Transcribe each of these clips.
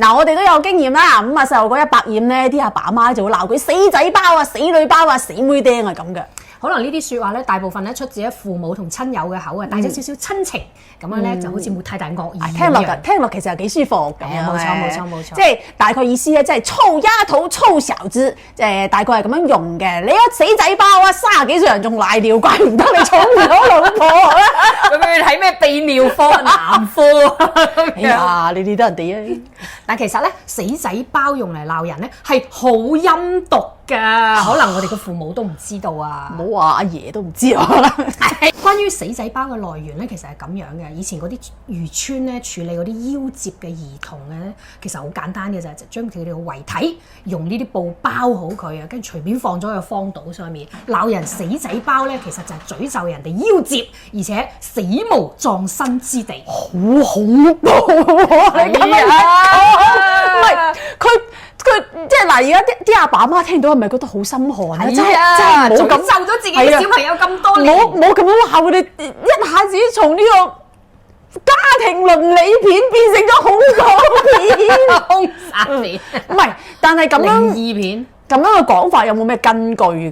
嗱，我哋都有經驗啦。咁啊，細路哥一百厭咧，啲阿爸阿媽就會鬧佢死仔包啊、死女包啊、死妹釘啊咁嘅。可能呢啲説話咧，大部分咧出自喺父母同親友嘅口啊，帶咗少少親情，咁樣咧就好似冇太大惡意。聽落其實係幾舒服咁樣。冇錯。即係大概意思咧，即係臭丫頭、臭小子，大概係咁樣用嘅。你個死仔包啊，30幾歲人仲賴尿，怪唔得你娶唔到老婆啦。佢咪睇咩泌尿科、男科？哎呀，你哋都人哋啊！但其實咧，死仔包用嚟鬧人咧係好陰毒㗎，可能我哋嘅父母都唔知道啊。唔好話阿爺都唔知啊。關於死仔包嘅來源咧，其實係咁樣嘅。以前嗰啲漁村咧處理嗰啲夭折嘅兒童咧，其實好簡單嘅啫，就將佢哋嘅遺體用呢啲布包好佢啊，跟住隨便放咗喺個荒島上面。鬧人死仔包咧，其實就係詛咒人哋夭折，而且死無葬身之地。好恐怖啊！你咁樣唔係佢即係嗱，而家啲阿爸阿媽聽到係咪覺得好心寒啊？真係冇咁詛咒咗自己嘅小朋友咁多年，冇咁樣鬧佢哋，一下子從呢個家庭倫理片變成咗恐怖片、兇殺片，唔係，但係咁樣靈異片。咁樣嘅講法有冇咩根據㗎？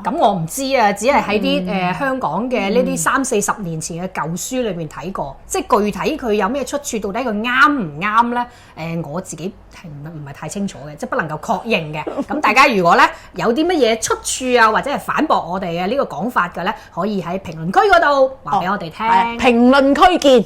咁我唔知啊，只係喺啲香港嘅呢啲30-40年前嘅舊書裏面睇過，即係具體佢有咩出處，到底佢啱唔啱咧？我自己係唔係太清楚嘅，即係不能夠確認嘅。咁大家如果咧有啲乜嘢出處啊，或者係反駁我哋嘅呢個講法嘅咧，可以喺評論區嗰度話俾我哋聽。評論區見。